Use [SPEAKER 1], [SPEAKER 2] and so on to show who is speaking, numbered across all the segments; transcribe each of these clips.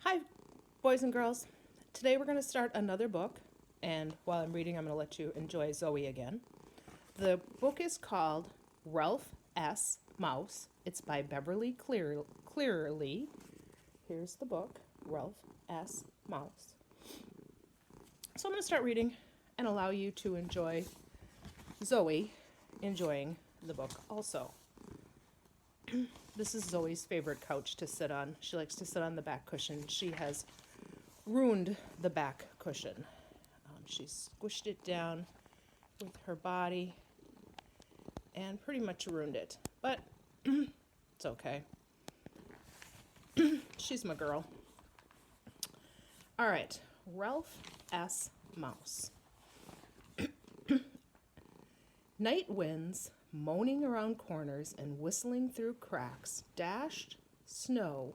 [SPEAKER 1] Hi, boys and girls. Today we're going to start another book, and while I'm reading, I'm going to let you enjoy Zoe again. The book is called Ralph S. Mouse. It's by Beverly Clearly. Here's the book, Ralph S. Mouse. So I'm going to start reading and allow you to enjoy Zoe enjoying the book also. This is Zoe's favorite couch to sit on. She likes to sit on the back cushion. She has ruined the back cushion. She squished it down with her body and pretty much ruined it. But it's okay. She's my girl. All right, Ralph S. Mouse. Night winds, moaning around corners and whistling through cracks, dashed snow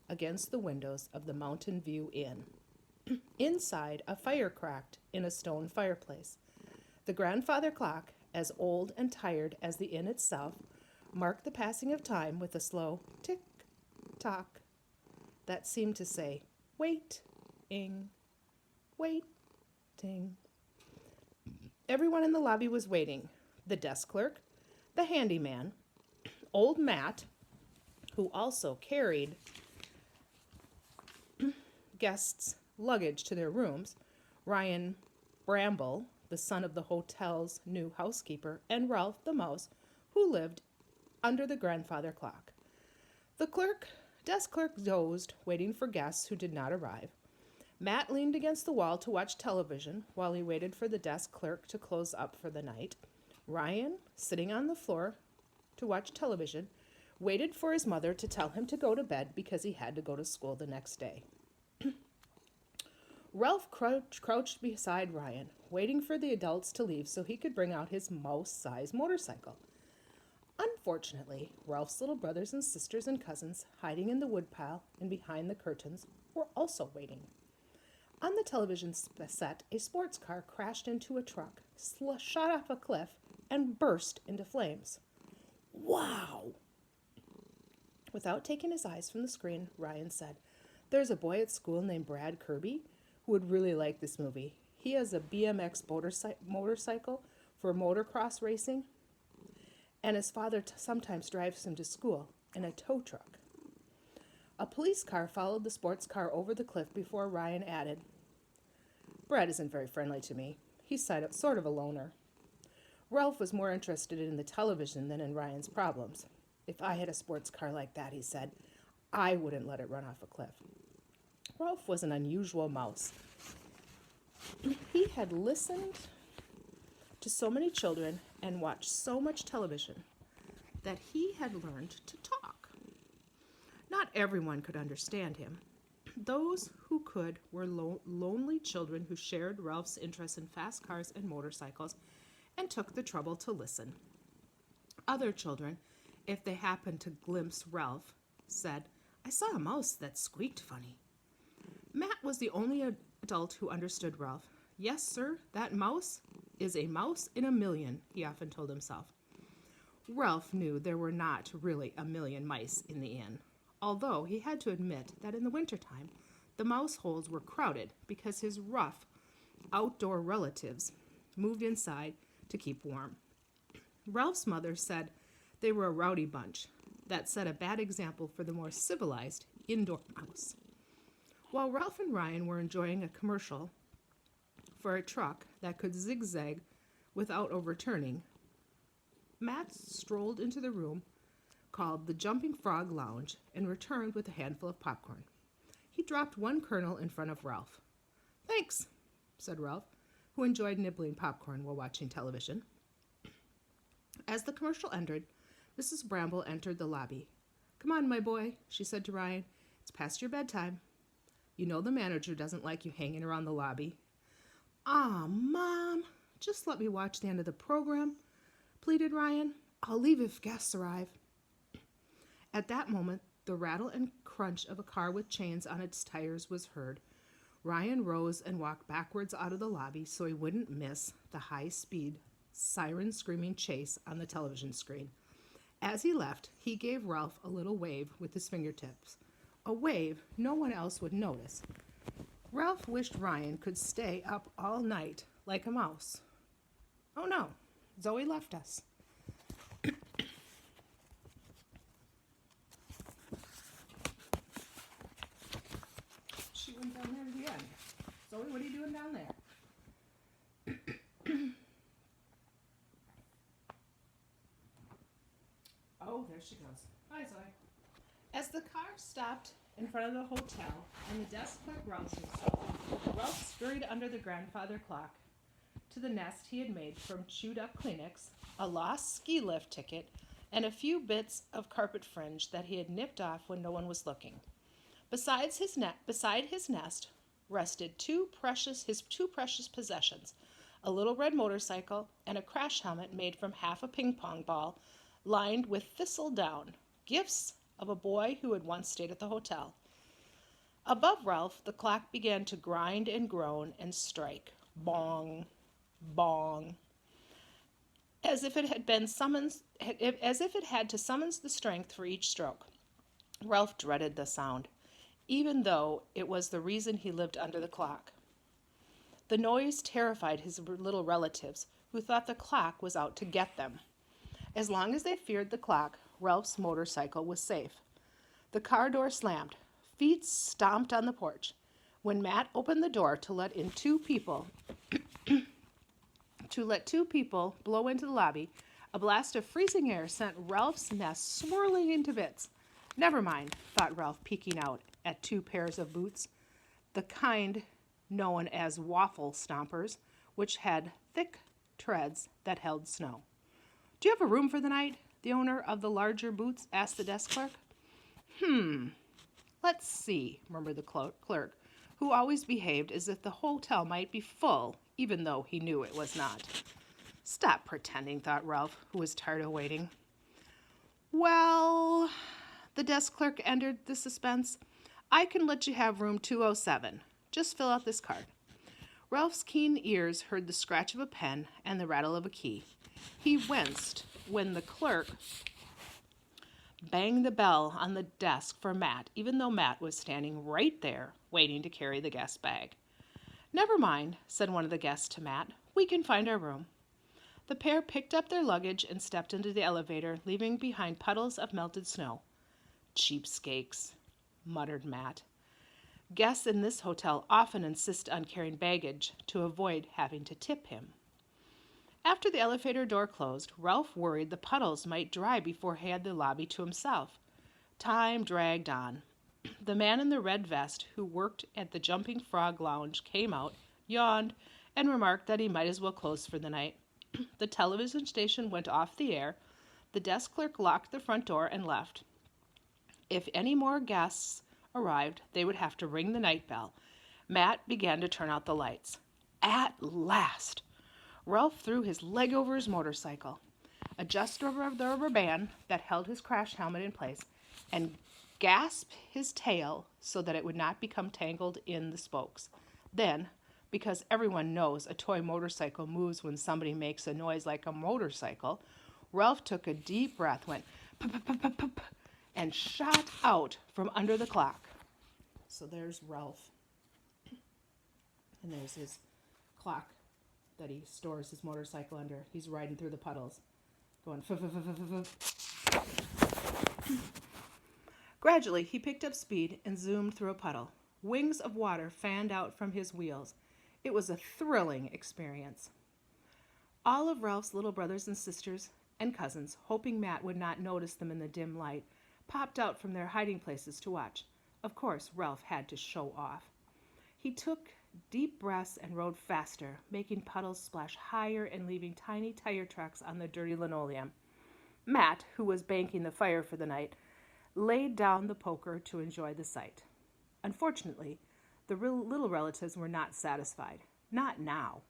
[SPEAKER 1] against the windows of the Mountain View Inn. Inside, a fire cracked in a stone fireplace. The grandfather clock, as old and tired as the inn itself, marked the passing of time with a slow tick-tock that seemed to say, waiting, waiting. Everyone in the lobby was waiting. The desk clerk, the handyman, old Matt, who also carried guests' luggage to their rooms, Ryan Bramble, the son of the hotel's new housekeeper, and Ralph the mouse, who lived under the grandfather clock. The desk clerk dozed, waiting for guests who did not arrive. Matt leaned against the wall to watch television while he waited for the desk clerk to close up for the night. Ryan, sitting on the floor to watch television, waited for his mother to tell him to go to bed because he had to go to school the next day. Ralph crouched beside Ryan, waiting for the adults to leave so he could bring out his mouse-sized motorcycle. Unfortunately, Ralph's little brothers and sisters and cousins, hiding in the woodpile and behind the curtains, were also waiting. On the television set, a sports car crashed into a truck, shot off a cliff, and burst into flames. Wow! Without taking his eyes from the screen, Ryan said, "There's a boy at school named Brad Kirby who would really like this movie. He has a BMX motorcycle for motocross racing, and his father sometimes drives him to school in a tow truck." A police car followed the sports car over the cliff before Ryan added, "Brad isn't very friendly to me. He's sort of a loner." Ralph was more interested in the television than in Ryan's problems. "If I had a sports car like that," he said, "I wouldn't let it run off a cliff." Ralph was an unusual mouse. He had listened to so many children and watched so much television that he had learned to talk. Not everyone could understand him. Those who could were lonely children who shared Ralph's interest in fast cars and motorcycles and took the trouble to listen. Other children, if they happened to glimpse Ralph, said, "I saw a mouse that squeaked funny." Matt was the only adult who understood Ralph. "Yes, sir, that mouse is a mouse in a million," he often told himself. Ralph knew there were not really a million mice in the inn, although he had to admit that in the wintertime the mouse holes were crowded because his rough outdoor relatives moved inside to keep warm. Ralph's mother said they were a rowdy bunch that set a bad example for the more civilized indoor mouse. While Ralph and Ryan were enjoying a commercial for a truck that could zigzag without overturning, Matt strolled into the room called the Jumping Frog Lounge and returned with a handful of popcorn. He dropped one kernel in front of Ralph. "Thanks," said Ralph, who enjoyed nibbling popcorn while watching television. As the commercial ended, Mrs. Bramble entered the lobby. "Come on, my boy," she said to Ryan. "It's past your bedtime. You know the manager doesn't like you hanging around the lobby." "Aw, Mom, just let me watch the end of the program," pleaded Ryan. "I'll leave if guests arrive." At that moment, the rattle and crunch of a car with chains on its tires was heard. Ryan rose and walked backwards out of the lobby so he wouldn't miss the high-speed, siren-screaming chase on the television screen. As he left, he gave Ralph a little wave with his fingertips. a wave no one else would notice. Ralph wished Ryan could stay up all night like a mouse. Oh no, Zoe left us. She went down there again. Zoe, what are you doing down there? Oh, there she goes. Hi, Zoe. As the car stopped in front of the hotel and the desk clerk roused himself, Ralph scurried under the grandfather clock to the nest he had made from chewed up Kleenex, a lost ski lift ticket, and a few bits of carpet fringe that he had nipped off when no one was looking. Beside his nest rested his two precious possessions, a little red motorcycle and a crash helmet made from half a ping pong ball lined with thistledown, gifts of a boy who had once stayed at the hotel. Above Ralph, the clock began to grind and groan and strike. Bong, bong. As if it had to summon the strength for each stroke. Ralph dreaded the sound, even though it was the reason he lived under the clock. The noise terrified his little relatives, who thought the clock was out to get them. As long as they feared the clock, Ralph's motorcycle was safe. The car door slammed. Feet stomped on the porch. When Matt opened the door to let two people blow into the lobby, a blast of freezing air sent Ralph's nest swirling into bits. Never mind, thought Ralph, peeking out at two pairs of boots, the kind known as waffle stompers, which had thick treads that held snow. Do you have a room for the night? The owner of the larger boots asked the desk clerk. Let's see, murmured the clerk, who always behaved as if the hotel might be full, even though he knew it was not. Stop pretending, thought Ralph, who was tired of waiting. Well, the desk clerk entered the suspense. I can let you have room 207. Just fill out this card. Ralph's keen ears heard the scratch of a pen and the rattle of a key. He winced when the clerk banged the bell on the desk for Matt, even though Matt was standing right there, waiting to carry the guest bag. Never mind, said one of the guests to Matt. We can find our room. The pair picked up their luggage and stepped into the elevator, leaving behind puddles of melted snow. Cheapskates, muttered Matt. Guests in this hotel often insist on carrying baggage to avoid having to tip him. After the elevator door closed, Ralph worried the puddles might dry before he had the lobby to himself. Time dragged on. The man in the red vest who worked at the Jumping Frog Lounge came out, yawned, and remarked that he might as well close for the night. The television station went off the air. The desk clerk locked the front door and left. If any more guests arrived, they would have to ring the night bell. Matt began to turn out the lights. At last! Ralph threw his leg over his motorcycle, adjusted the rubber band that held his crash helmet in place, and gasped his tail so that it would not become tangled in the spokes. Then, because everyone knows a toy motorcycle moves when somebody makes a noise like a motorcycle, Ralph took a deep breath, went p-p-p-p-p, and shot out from under the clock. So there's Ralph. And there's his clock that he stores his motorcycle under. He's riding through the puddles, going Gradually, he picked up speed and zoomed through a puddle. Wings of water fanned out from his wheels. It was a thrilling experience. All of Ralph's little brothers and sisters and cousins, hoping Matt would not notice them in the dim light, popped out from their hiding places to watch. Of course, Ralph had to show off. He took deep breaths and rode faster, making puddles splash higher and leaving tiny tire tracks on the dirty linoleum. Matt, who was banking the fire for the night, laid down the poker to enjoy the sight. Unfortunately, the little relatives were not satisfied. Not now.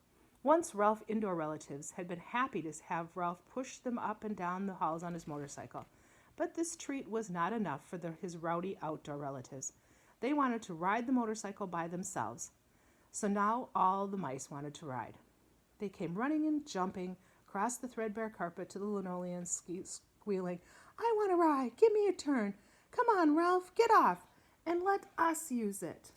[SPEAKER 1] Once Ralph's indoor relatives had been happy to have Ralph push them up and down the halls on his motorcycle. But this treat was not enough for his rowdy outdoor relatives. They wanted to ride the motorcycle by themselves. So now all the mice wanted to ride. They came running and jumping across the threadbare carpet to the linoleum, squealing, I want to ride. Give me a turn. Come on, Ralph, get off. and let us use it.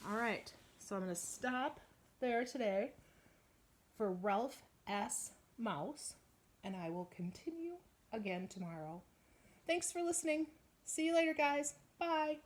[SPEAKER 1] All right, so I'm going to stop there today for Ralph S. Mouse, and I will continue again tomorrow. Thanks for listening. See you later, guys. Bye.